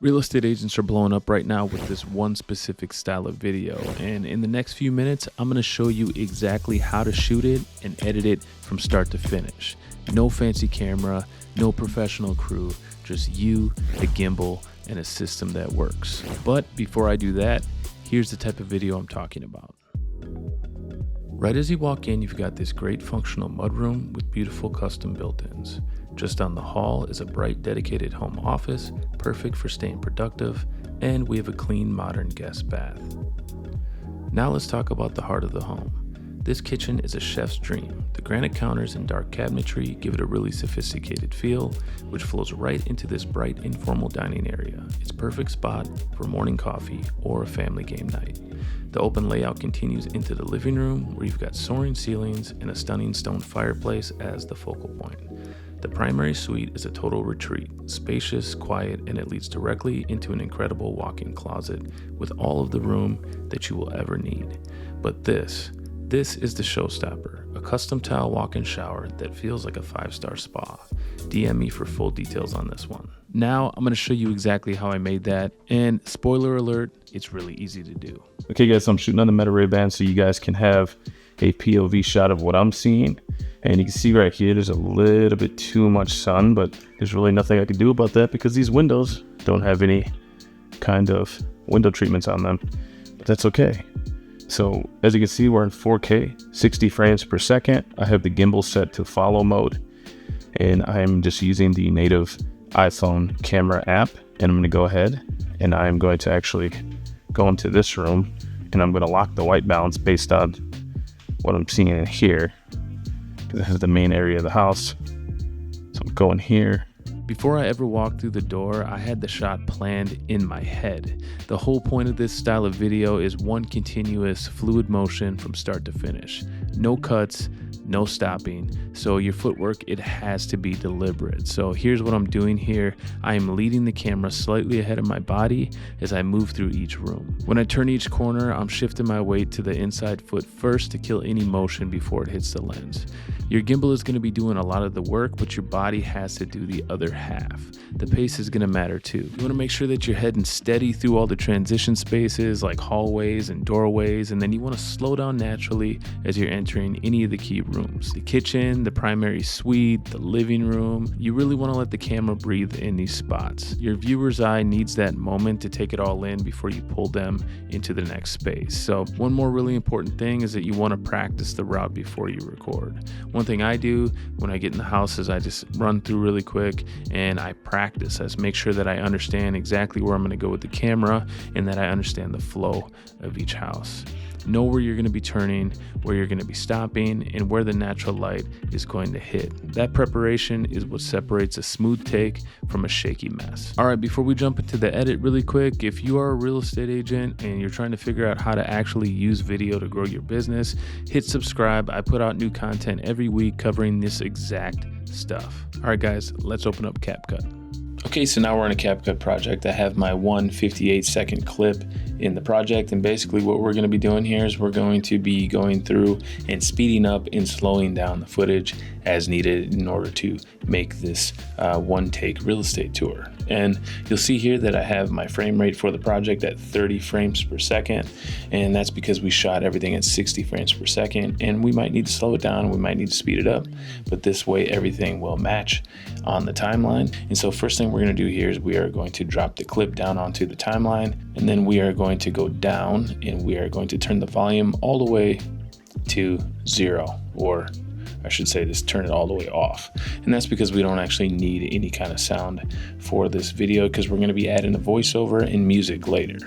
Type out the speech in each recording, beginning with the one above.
Real estate agents are blowing up right now with this one specific style of video, and in the next few minutes I'm going to show you exactly how to shoot it and edit it from start to finish. No fancy camera, no professional crew, just you, the gimbal, and a system that works. But before I do that, here's the type of video I'm talking about. Right as you walk in, you've got this great functional mudroom with beautiful custom built-ins. Just down the hall is a bright, dedicated home office, perfect for staying productive, and we have a clean, modern guest bath. Now let's talk about the heart of the home. This kitchen is a chef's dream. The granite counters and dark cabinetry give it a really sophisticated feel, which flows right into this bright, informal dining area. It's a perfect spot for morning coffee or a family game night. The open layout continues into the living room, where you've got soaring ceilings and a stunning stone fireplace as the focal point. The primary suite is a total retreat, spacious, quiet, and it leads directly into an incredible walk-in closet with all of the room that you will ever need. But this is the showstopper, a custom tile walk-in shower that feels like a 5-star spa. DM me for full details on this one. Now I'm going to show you exactly how I made that, and spoiler alert, it's really easy to do. Okay guys, so I'm shooting on the Meta Ray-Ban so you guys can have a POV shot of what I'm seeing. And you can see right here, there's a little bit too much sun, but there's really nothing I can do about that because these windows don't have any kind of window treatments on them, but that's okay. So as you can see, we're in 4K, 60 frames per second. I have the gimbal set to follow mode, and I'm just using the native iPhone camera app. And I'm gonna go ahead and I'm going to actually go into this room, and I'm gonna lock the white balance based on what I'm seeing in here. This is the main area of the house. So I'm going here. Before I ever walked through the door, I had the shot planned in my head. The whole point of this style of video is one continuous fluid motion from start to finish. No cuts, no stopping. So your footwork, it has to be deliberate. So here's what I'm doing here. I am leading the camera slightly ahead of my body as I move through each room. When I turn each corner, I'm shifting my weight to the inside foot first to kill any motion before it hits the lens. Your gimbal is going to be doing a lot of the work, but your body has to do the other half. The pace is going to matter too. You want to make sure that you're heading steady through all the transition spaces like hallways and doorways, and then you want to slow down naturally as you're entering any of the key rooms. The kitchen, the primary suite, the living room. You really want to let the camera breathe in these spots. Your viewer's eye needs that moment to take it all in before you pull them into the next space. So one more really important thing is that you want to practice the route before you record. One thing I do when I get in the house is I just run through really quick and I practice. I just make sure that I understand exactly where I'm going to go with the camera and that I understand the flow of each house. Know where you're going to be turning, where you're going to be stopping, and where the natural light is going to hit. That preparation is what separates a smooth take from a shaky mess. All right, before we jump into the edit really quick, if you are a real estate agent and you're trying to figure out how to actually use video to grow your business, hit subscribe. I put out new content every week covering this exact stuff. All right, guys, let's open up CapCut. Okay, so now we're in a CapCut project. I have my 158-second clip in the project, and basically what we're going to be doing here is we're going to be going through and speeding up and slowing down the footage as needed in order to make this one-take real estate tour. And you'll see here that I have my frame rate for the project at 30 frames per second, and that's because we shot everything at 60 frames per second, and we might need to slow it down, we might need to speed it up, but this way everything will match on the timeline. And so first thing we're going to do here is we are going to drop the clip down onto the timeline, and then we are going to go down and we are going to turn the volume all the way to 0, or I should say just turn it all the way off. And that's because we don't actually need any kind of sound for this video because we're going to be adding a voiceover and music later.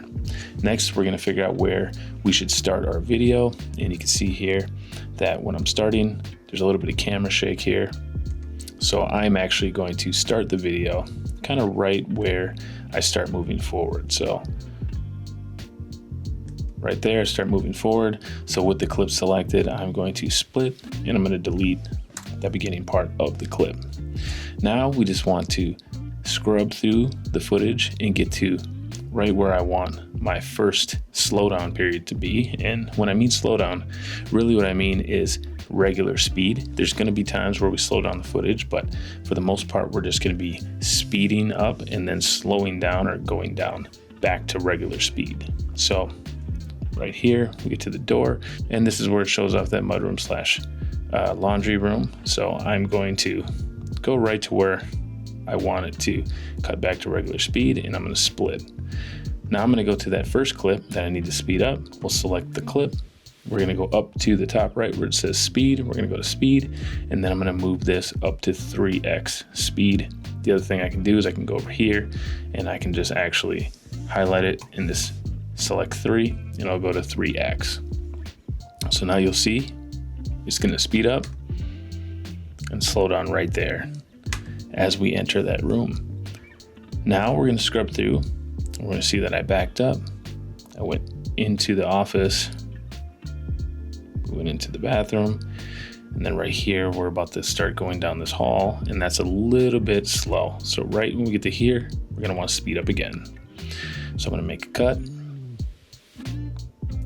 Next, we're going to figure out where we should start our video. And you can see here that when I'm starting, there's a little bit of camera shake here. So I'm actually going to start the video kind of right where I start moving forward. So right there, start moving forward. So with the clip selected, I'm going to split and I'm going to delete the beginning part of the clip. Now we just want to scrub through the footage and get to right where I want my first slowdown period to be. And when I mean slowdown, really what I mean is regular speed. There's going to be times where we slow down the footage, but for the most part, we're just going to be speeding up and then slowing down or going down back to regular speed. So right here, we get to the door, and this is where it shows off that mudroom slash laundry room. So I'm going to go right to where I want it to cut back to regular speed, and I'm going to split. Now I'm going to go to that first clip that I need to speed up. We'll select the clip. We're going to go up to the top right where it says speed. We're going to go to speed, and then I'm going to move this up to 3x speed. The other thing I can do is I can go over here and I can just actually highlight it in this select 3, and I'll go to 3x. So now you'll see it's going to speed up and slow down right there as we enter that room. Now we're going to scrub through. We're going to see that I backed up. I went into the office, went into the bathroom, and then right here we're about to start going down this hall, and that's a little bit slow. So right when we get to here, we're going to want to speed up again. So I'm going to make a cut.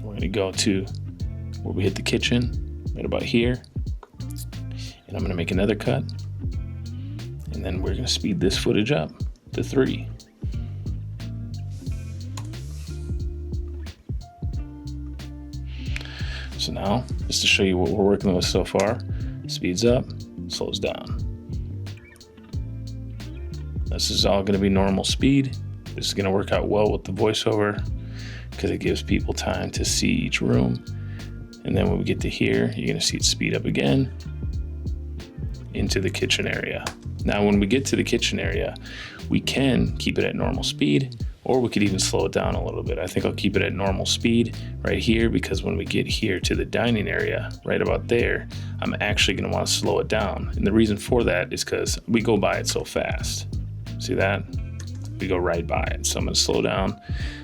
We're going to go to where we hit the kitchen, right about here, and I'm going to make another cut, and then we're going to speed this footage up to 3. So now, just to show you what we're working with so far, speeds up, slows down. This is all going to be normal speed. This is going to work out well with the voiceover because it gives people time to see each room. And then when we get to here, you're going to see it speed up again into the kitchen area. Now, when we get to the kitchen area, we can keep it at normal speed, or we could even slow it down a little bit. I think I'll keep it at normal speed right here, because when we get here to the dining area, right about there, I'm actually gonna wanna slow it down. And the reason for that is because we go by it so fast. See that? We go right by it. So I'm gonna slow down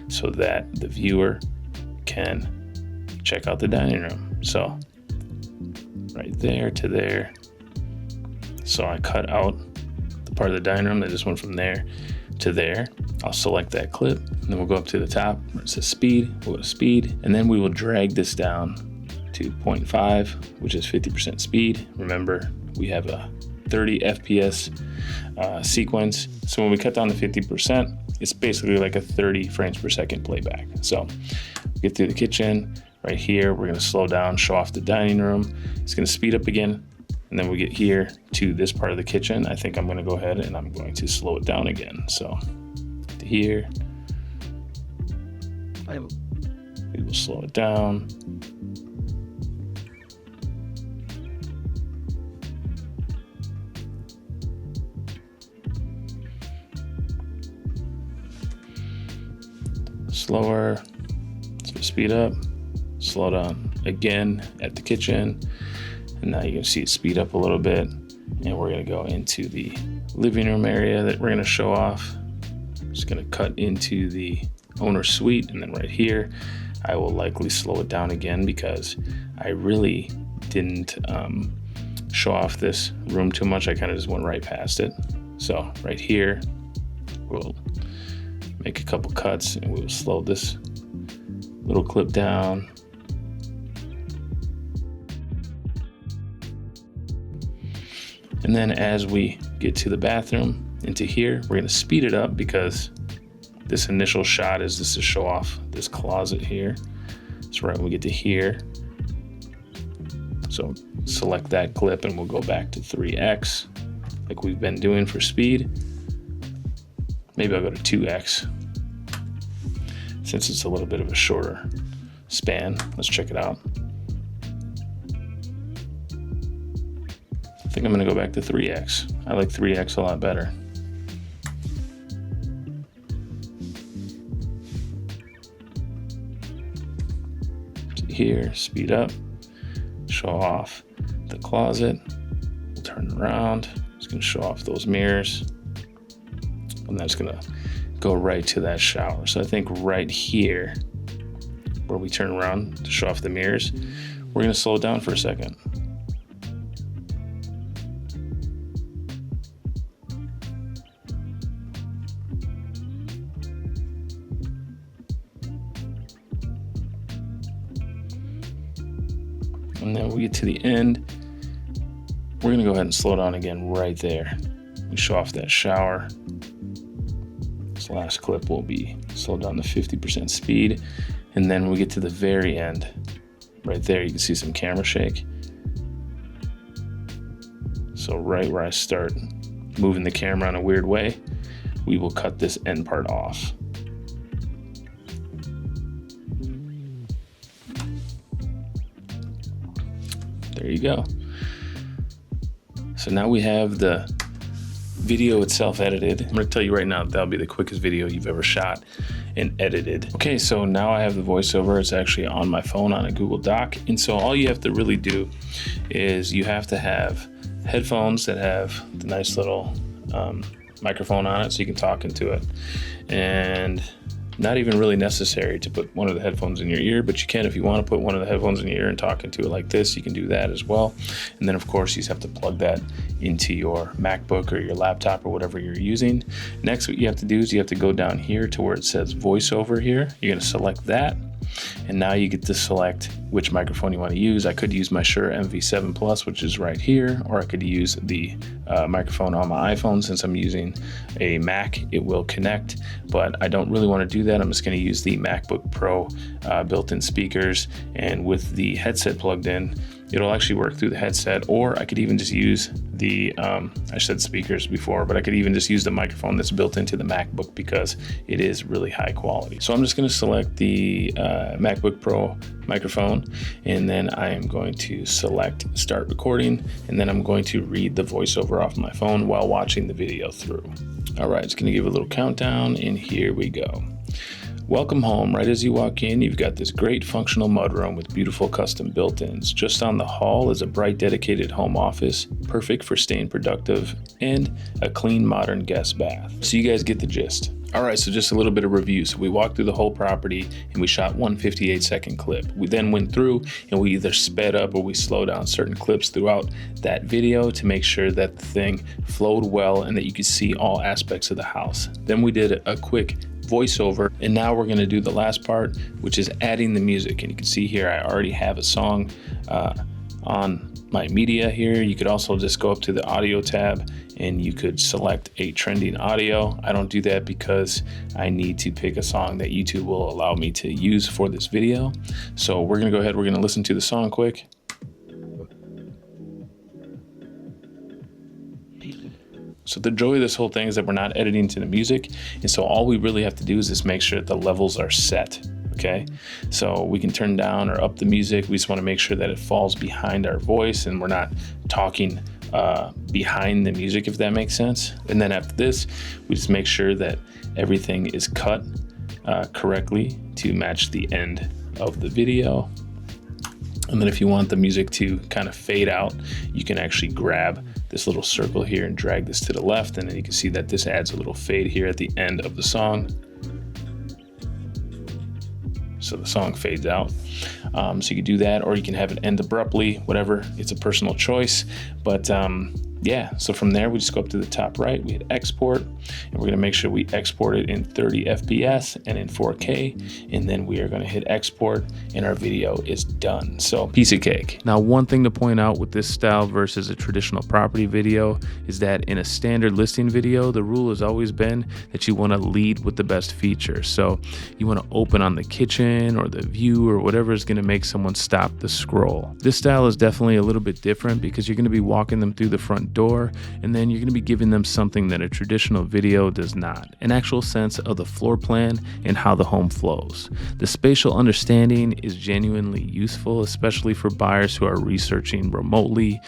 so that the viewer can check out the dining room. So right there to there. So I cut out the part of the dining room that just went from there to there. I'll select that clip, and then we'll go up to the top where it says speed. We'll go to speed, and then we will drag this down to 0.5, which is 50% speed. Remember, we have a 30 FPS sequence. So when we cut down to 50%, it's basically like a 30 frames per second playback. So get through the kitchen. Right here, we're gonna slow down, show off the dining room. It's gonna speed up again. And then we get here to this part of the kitchen. I think I'm gonna go ahead and I'm going to slow it down again. So to here, we will slow it down. Slower, so speed up, slow down again at the kitchen. And now you can see it speed up a little bit, and we're gonna go into the living room area that we're gonna show off. Just gonna cut into the owner's suite, and then right here, I will likely slow it down again because I really didn't show off this room too much. I kind of just went right past it. So right here, we'll make a couple cuts, and we'll slow this little clip down. And then as we get to the bathroom, into here, we're gonna speed it up because this initial shot is just to show off this closet here. So right when we get to here, so select that clip and we'll go back to 3x like we've been doing for speed. Maybe I'll go to 2x since it's a little bit of a shorter span. Let's check it out. I think I'm gonna go back to 3x. I like 3x a lot better. Here, speed up, show off the closet. We'll turn around. It's gonna show off those mirrors. And that's gonna go right to that shower. So I think right here, where we turn around to show off the mirrors, we're gonna slow it down for a second. And then we get to the end. We're gonna go ahead and slow down again right there. We show off that shower. This last clip will be slowed down to 50% speed. And then we get to the very end. Right there, you can see some camera shake. So right where I start moving the camera in a weird way, we will cut this end part off. There you go. So now we have the video itself edited. I'm gonna tell you right now, that'll be the quickest video you've ever shot and edited. Okay, so now I have the voiceover. It's actually on my phone on a Google Doc. And so all you have to really do is you have to have headphones that have the nice little microphone on it so you can talk into it. And not even really necessary to put one of the headphones in your ear, but you can if you want to put one of the headphones in your ear and talk into it like this, you can do that as well. And then of course you just have to plug that into your MacBook or your laptop or whatever you're using. Next, what you have to do is you have to go down here to where it says voiceover here. You're going to select that. And now you get to select which microphone you want to use. I could use my Shure MV7 Plus, which is right here, or I could use the microphone on my iPhone. Since I'm using a Mac, it will connect, but I don't really want to do that. I'm just going to use the MacBook Pro built-in speakers, and with the headset plugged in, it'll actually work through the headset, or I could even just use the, I said speakers before, but I could even just use the microphone that's built into the MacBook because it is really high quality. So I'm just gonna select the MacBook Pro microphone, and then I am going to select start recording, and then I'm going to read the voiceover off my phone while watching the video through. All right, it's gonna give a little countdown, and here we go. Welcome home. Right as you walk in, you've got this great functional mudroom with beautiful custom built-ins. Just down the hall is a bright dedicated home office, perfect for staying productive, and a clean modern guest bath. So you guys get the gist. All right, so just a little bit of review. So we walked through the whole property and we shot one 58-second clip. We then went through and we either sped up or we slowed down certain clips throughout that video to make sure that the thing flowed well and that you could see all aspects of the house. Then we did a quick voiceover, and now we're going to do the last part, which is adding the music. And you can see here I already have a song on my media here. You could also just go up to the audio tab and you could select a trending audio. I don't do that because I need to pick a song that YouTube will allow me to use for this video. So we're going to go ahead, we're going to listen to the song quick. So the joy of this whole thing is that we're not editing to the music. And so all we really have to do is just make sure that the levels are set. Okay, so we can turn down or up the music. We just want to make sure that it falls behind our voice and we're not talking behind the music, if that makes sense. And then after this, we just make sure that everything is cut correctly to match the end of the video. And then if you want the music to kind of fade out, you can actually grab this little circle here and drag this to the left, and then you can see that this adds a little fade here at the end of the song. So the song fades out. So you can do that, or you can have it end abruptly, whatever. It's a personal choice. But yeah, so from there, we just go up to the top right, we hit export, and we're gonna make sure we export it in 30 FPS and in 4K, and then we are gonna hit export, and our video is done. So piece of cake. Now, one thing to point out with this style versus a traditional property video is that in a standard listing video, the rule has always been that you wanna lead with the best features. So you wanna open on the kitchen or the view or whatever is gonna make someone stop the scroll. This style is definitely a little bit different because you're gonna be walking them through the front door, and then you're going to be giving them something that a traditional video does not, an actual sense of the floor plan and how the home flows. The spatial understanding is genuinely useful, especially for buyers who are researching remotely,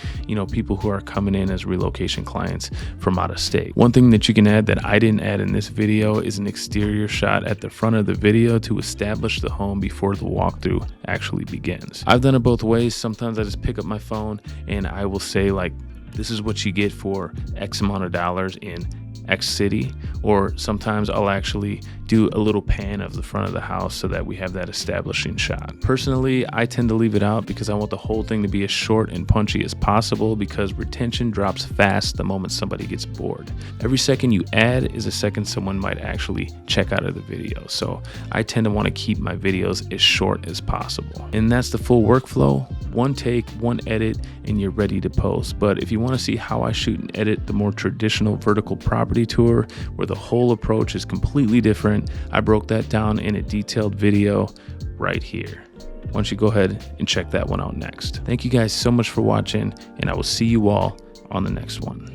people who are coming in as relocation clients from out of state. One thing that you can add that I didn't add in this video is an exterior shot at the front of the video to establish the home before the walkthrough actually begins. I've done it both ways. Sometimes I just pick up my phone and I will say, like, this is what you get for X amount of dollars in X city, or sometimes I'll actually do a little pan of the front of the house so that we have that establishing shot. Personally, I tend to leave it out because I want the whole thing to be as short and punchy as possible, because retention drops fast the moment somebody gets bored. Every second you add is a second someone might actually check out of the video. So I tend to want to keep my videos as short as possible. And that's the full workflow. One take, one edit, and you're ready to post. But if you want to see how I shoot and edit the more traditional vertical property tour, where the whole approach is completely different, I broke that down in a detailed video right here. Why don't you go ahead and check that one out next. Thank you guys so much for watching, and I will see you all on the next one.